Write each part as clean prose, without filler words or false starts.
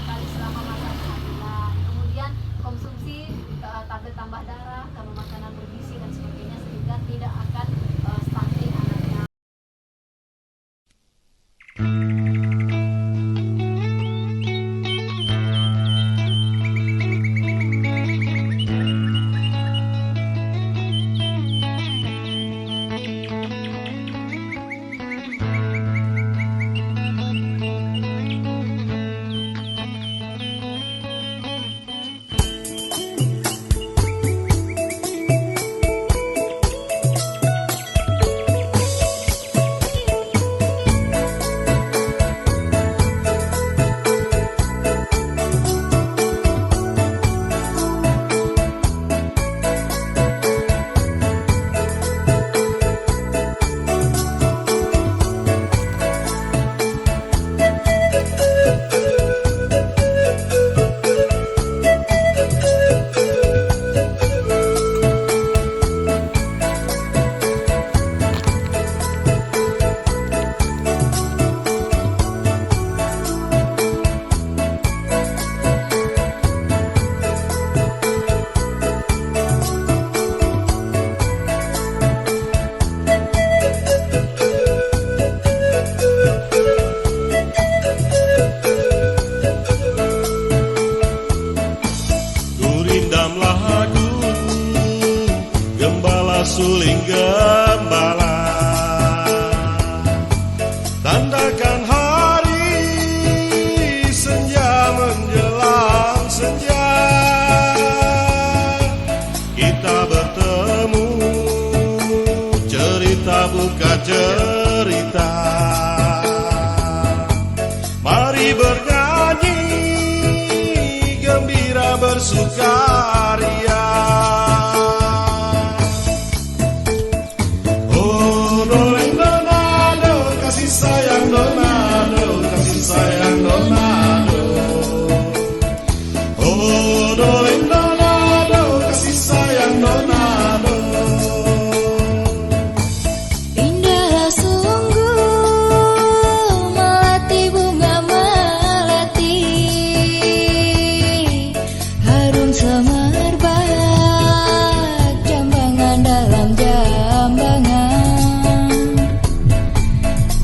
kali selama masa kehamilan. Kemudian konsumsi tablet tambah darah, kalau makanan bergizi dan sebagainya, sehingga tidak akan stunting anaknya. Suling gembala tandakan hari senja menjelang senja, kita bertemu cerita buka cerita, mari bernyanyi gembira bersukaria. Indah sungguh melati bunga melati, harum semerbak jambangan dalam jambangan,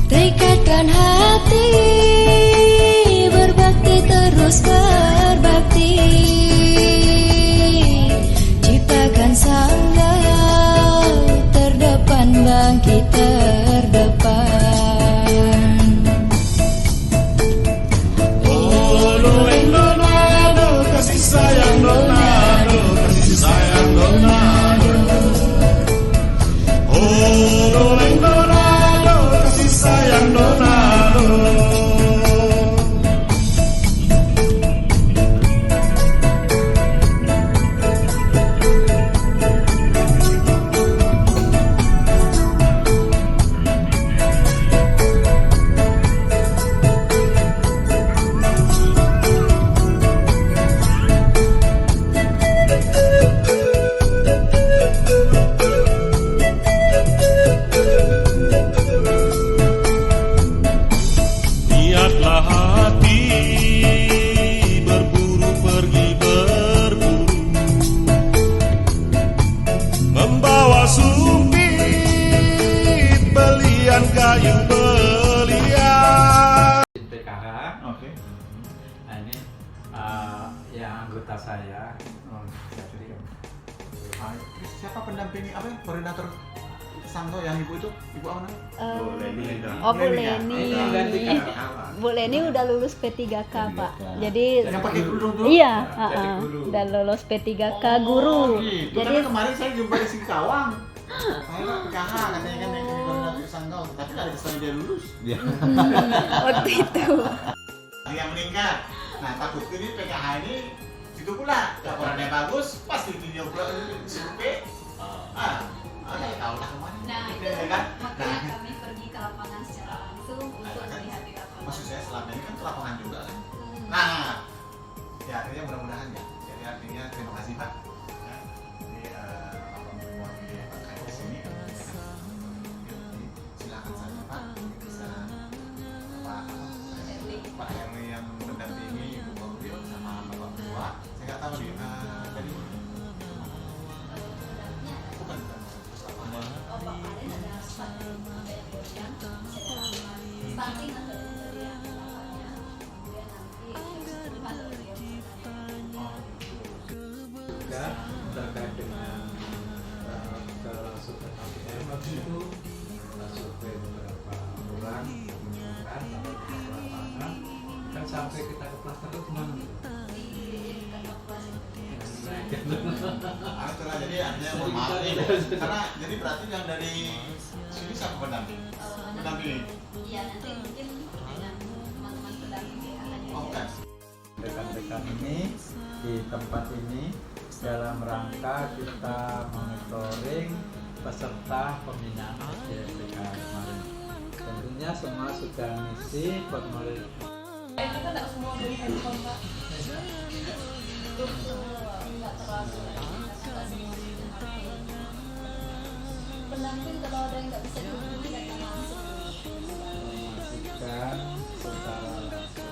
tekadkan hati berbakti terus berbakti, ciptakan sanggal terdepan bangkit terdepan. Oh doleng donado, kasih sayang donado, kasih sayang donado. Oh doleng donado, kasih sayang donado. Niatlah hati berburu pergi berburu, membawa sumpit belian kayu belian. PKH. Oke. Nah ini yang anggota saya. Jadi Siapa pendamping apa ya, koordinator Sanggo yang ibu itu? Ibu apa namanya? Oh, Bu Leni. Leni. Bu Leni udah lulus P3K, Pak. Jadi Yang pakai kerudung tuh? iya, jadi guru. udah lulus P3K guru. Gitu. Jadi Karena kemarin saya jumpa di Singkawang. Saya PKH katanya kan yang koordinator Sanggo, tapi nggak ada kesan dia lulus. waktu itu Ada yang meningkat. Nah takutnya ini PKH ini situ pula laporannya bagus, pasti dia pula survei. Ada tahu lah kemana. nah itu Ya kan? makanya kami pergi ke lapangan secara langsung untuk melihat di lapangan. Maksud saya selama ini kan ke lapangan juga kan. Hmm. Nah, ya artinya mudah-mudahan ya. Jadi artinya terima kasih Pak. Ya, jadi apapun mewakili Pak Kai di sini, silakan saja Pak. Bisa Pak Herli yang mendampingi Ibu apa nih? Dari Produknya ada. bukan. Oh, Pak Karin ada stunting, ada yang goyang, stunting atau yang bapaknya, kemudian nanti ada yang Juga terkait dengan kalau survei KPM waktu itu survei beberapa orang menemukan beberapa lapangan kan sampai kita ke klaster itu kemana? Itulah jadi artinya mohon maaf nih, karena jadi berarti yang dari sini siapa pendamping? Pendamping. Iya, nanti mungkin dengan teman-teman pendamping akan Oh, bukan. Rekan-rekan ini di tempat ini dalam rangka kita monitoring peserta pembinaan SDPK kemarin. Tentunya semua sudah ngisi formulir. itu kan tidak semua dari handphone Pak. Itu nggak terlalu nggak semua dari HP. Pendamping kalau ada yang nggak bisa dihubungi datang langsung. Informasikan secara langsung.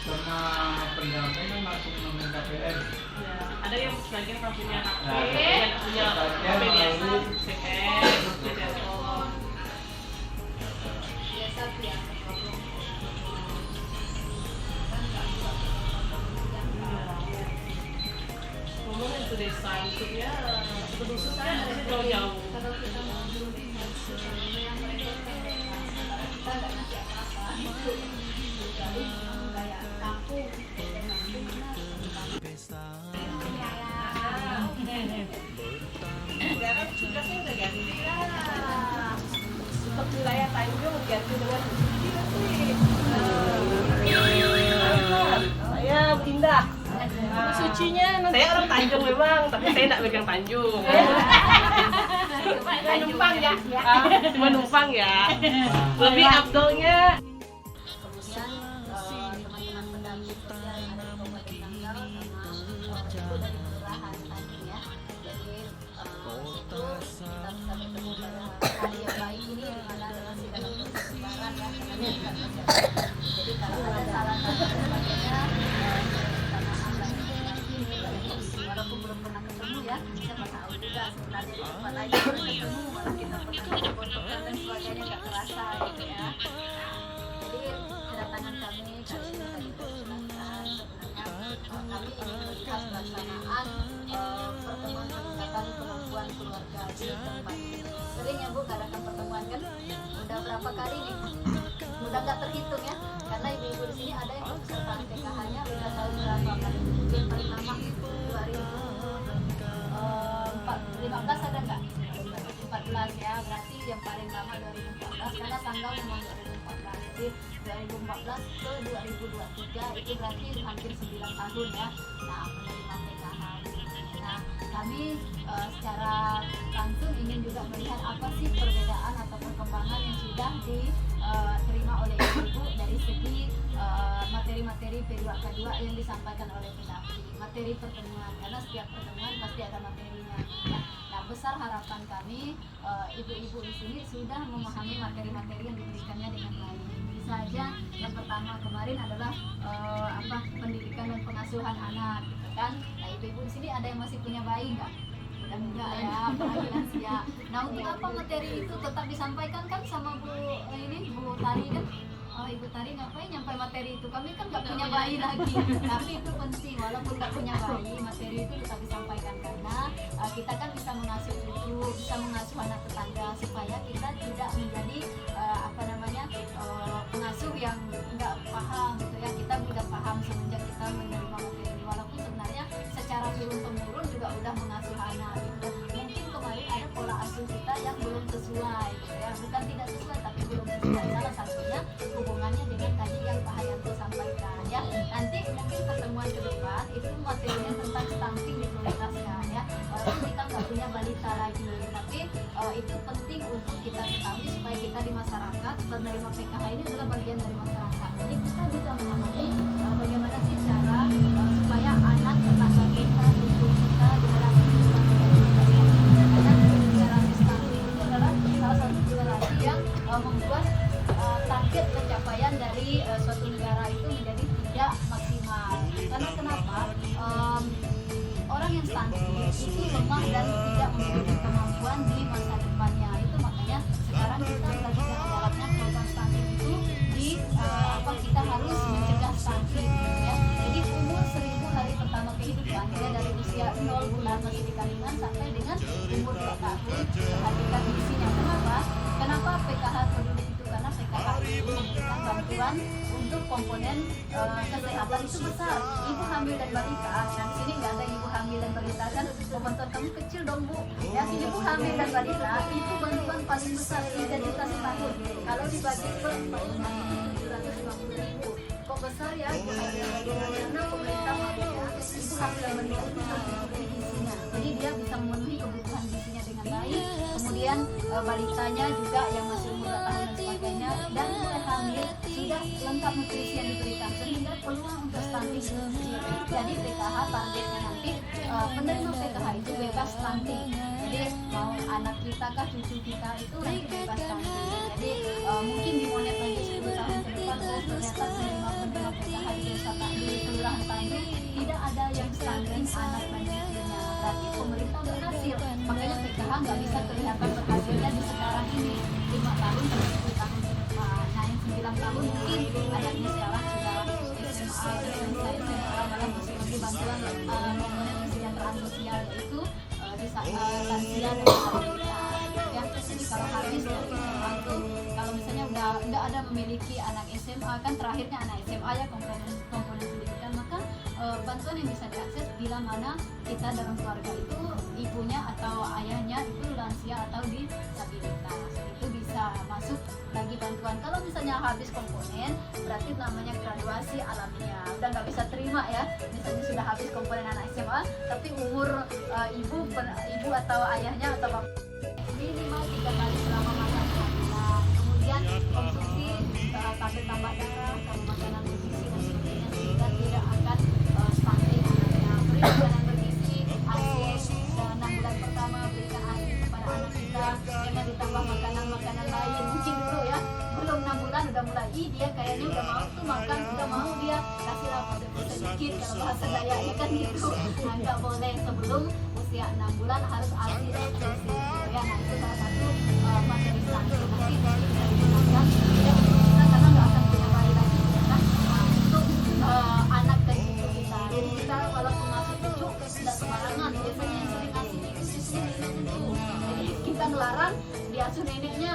Sama pendamping kan langsung nemuin KPM. Ya, ada yang sebagian kan punya HP, Nah, yang punya sebagian HP biasa, melalui CPS, punya telepon. Biasa yang Ngomongin itu desa, maksudnya sedusun saya ada sih terlalu jauh. kalau kita mau dulu yang mereka sementara kita nggak ngasih apa-apa itu jadi kayak kampung Sekarang tugasnya udah ganti lah. Untuk wilayah Tanjung ganti dengan saya pindah. Sucinya saya orang Tanjung memang, tapi saya tidak pegang Tanjung. Cuma numpang ya, cuma numpang ya. Lebih afdolnya. kemudian teman-teman pendamping sosial yang ada di Kabupaten Tanggal sama ibu dari kelurahan tadi ya jadi itu kita bisa bertemu pada hari yang baik ini di mana masih dalam proses lebaran ya karena ini bukan masyarakat jadi kalau ada salah satu dan sebagainya kita maaf lah walaupun belum pernah ketemu ya siapa tahu juga sebenarnya di tempat lain pernah ketemu malah kita pernah foto-fotokan dan sebagainya nggak terasa gitu ya. Jadi kedatangan kami kali ini tadi perkenalkan sebenarnya kami ingin melihat pelaksanaan pertemuan peningkatan kemampuan keluarga di tempat ini. Sering ya Bu ngadakan pertemuan kan? Udah berapa kali nih? Udah nggak terhitung ya, karena ibu-ibu di sini ada yang pesertaan PKH-nya udah tahu berapa kali. Yang paling lama 2015 ada nggak? 2014 ya, berarti yang paling lama 2014 karena tanggal memang 2014. Jadi 2014 ke 2023 itu berarti hampir 9 tahun ya. Nah, menerima PKH. Nah, kami secara langsung ingin juga melihat apa sih perbedaan atau perkembangan yang sudah diterima oleh ibu dari segi materi-materi P2K2 yang disampaikan oleh pendamping, materi pertemuan, karena setiap pertemuan pasti ada materinya. Nah, besar harapan kami ibu-ibu di sini sudah memahami materi-materi yang diberikannya dengan baik. Bisa aja yang pertama kemarin adalah pendidikan dan pengasuhan anak, gitu kan? Nah, ibu-ibu di sini ada yang masih punya bayi nggak? Dan enggak ya, apalagi lansia. Nah, untuk apa materi itu tetap disampaikan kan sama Bu Tari kan? Oh, Ibu Tari ngapain nyampai materi itu? Kami kan nggak punya bayi lagi. Tapi itu penting, walaupun nggak punya bayi, materi itu tetap disampaikan karena kita kan bisa mengasuh cucu, bisa mengasuh anak tetangga supaya kita tidak menjadi pengasuh yang nggak paham gitu ya. Kita sudah paham semenjak kita menerima materi ini, walaupun sebenarnya secara turun-temurun juga udah mengasuh anak gitu. Mungkin kemarin ada pola asuh kita yang belum sesuai gitu ya, bukan tidak sesuai tapi belum sesuai. Salah satunya hubungannya dengan tadi yang Pak Hayanto sampaikan ya. Nanti mungkin pertemuan ke depan itu materinya tentang stunting diprioritaskan ya, walaupun kita nggak punya balita lagi, tapi itu penting untuk kita ketahui supaya kita di masyarakat penerima PKH ini adalah bagian dari masyarakat. Jadi kita bisa memahami bagaimana sih cara supaya anak tetangga kita, cucu kita di dalam kehidupan karena generasi stunting itu adalah salah satu generasi yang membuat target pencapaian dari suatu negara itu menjadi tidak maksimal. Karena kenapa? Orang yang stunting itu lemah dan tidak memiliki kemampuan di masa depannya. Itu makanya sekarang kita lagi jalannya program stunting itu di kita harus mencegah stunting ya. Jadi umur 1000 hari pertama kehidupan dia dari usia 0 bulan masih di kandungan sampai dengan umur 2 tahun perhatikan gizinya. Kenapa PKH peduli itu? Karena PKH itu memberikan bantuan untuk komponen kesehatan itu besar. Ibu hamil dan balita, dan sini nggak ada ibu hamil dan balita kan pembantuan kamu kecil dong Bu. Ya, ibu hamil dan balita itu bantuan paling besar 3 juta setahun. Kalau dibagi per tahunnya itu 750.000. Kok besar ya ibu hamil dan balita? Karena pemerintah maunya ibu hamil dan balita itu harus diberi gizinya. Jadi dia bisa memenuhi kebutuhan gizinya dengan baik. Kemudian balitanya juga yang masih umur 2 tahun dan sebagainya, dan mulai hamil sudah lengkap nutrisi yang diberikan sehingga peluang untuk stunting itu kecil. Jadi PKH targetnya nanti penerima PKH itu bebas stunting. Jadi mau anak kita kah cucu kita itu nanti bebas stunting. Jadi mungkin dimonet lagi 10 tahun ke depan ternyata penerima PKH di Kelurahan Tanjung tidak ada yang stunting anak dan cucunya. Berarti pemerintah berhasil. Makanya PKH nggak bisa kelihatan berhasilnya di sekarang ini 5 tahun sampai 10 tahun ke depan. Nah yang 9 tahun mungkin anaknya sekarang sudah SMA, malah masih bantuan komponen kesejahteraan sosial yaitu di lansia dan disabilitas. Ya, jadi kalau habis dari SMA itu kalau misalnya nggak ada memiliki anak SMA kan terakhirnya anak SMA ya komponen pendidikan, maka bantuan yang bisa diakses bila mana kita dalam keluarga itu ibunya atau ayahnya itu lansia atau disabilitas, itu bisa masuk lagi bantuan. Kalau misalnya habis komponen berarti namanya graduasi alamiah, udah nggak bisa terima ya, misalnya sudah habis komponen anak SMA tapi umur ibu atau ayahnya atau bapak minimal 3 kali selama masa kehamilan. Kemudian konsumsi tablet tambah darah, makanan bergizi dan sebagainya sehingga tidak akan stunting anaknya. Beri makanan bergizi, ASI 6 bulan pertama berikan ASI kepada anak kita, jangan ditambah makanan lain. Mungkin dulu ya belum 6 bulan udah mulai dia kayaknya udah mau tuh makan, udah mau dia kasihlah sedikit kalau bahasa Dayak kan gitu. Nah, nggak boleh sebelum usia 6 bulan harus ASI eksklusif ya. Nah itu salah satu materi stunting nanti bisa digunakan ya untuk kita karena nggak akan punya bayi lagi kan untuk anak dan cucu kita. Jadi kita walaupun ngasih cucu tidak sembarangan, biasanya yang sering ngasih itu susunya nenek cucu. Jadi kita ngelarang diasuh neneknya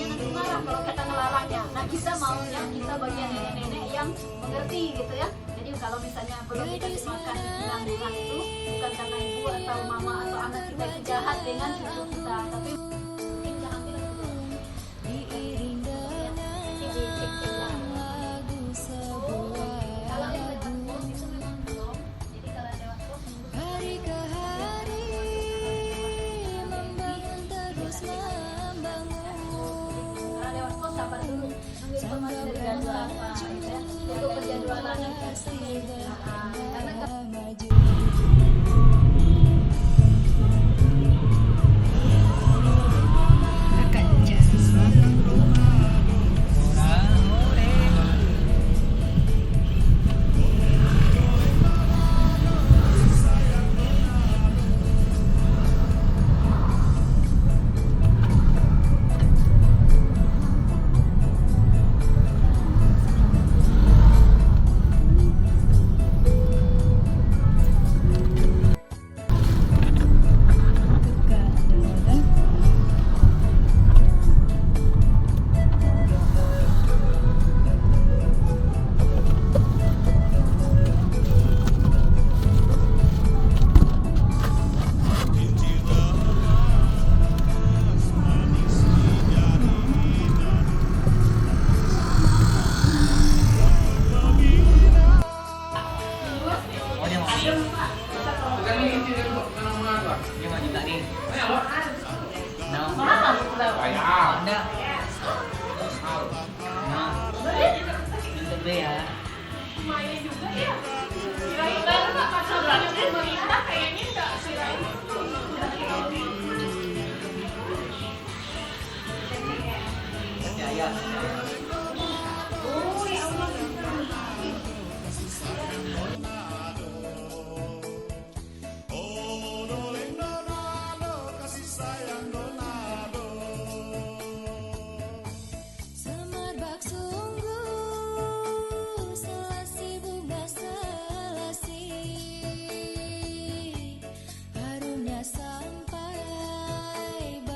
nanti marah kalau kita ngelarangnya. Nah kita maunya kita bagian nenek-nenek yang mengerti gitu ya. Jadi kalau misalnya belum dikasih makan di 9 bulan itu bukan karena ibu atau mama atau anak kita itu jahat dengan cucu kita, tapi kita ambil kalau yang lewat pos itu memang belum. Jadi kalau lewat pos Hari ke hari membangun terus membangun. kalau lewat pos sabar dulu nunggu informasi dari jadwal apa ya, untuk penjadwalan yang pasti karena Maju. Akan jadi Bayar. Ada. Nah, yang gede ya. Lumayan juga ya.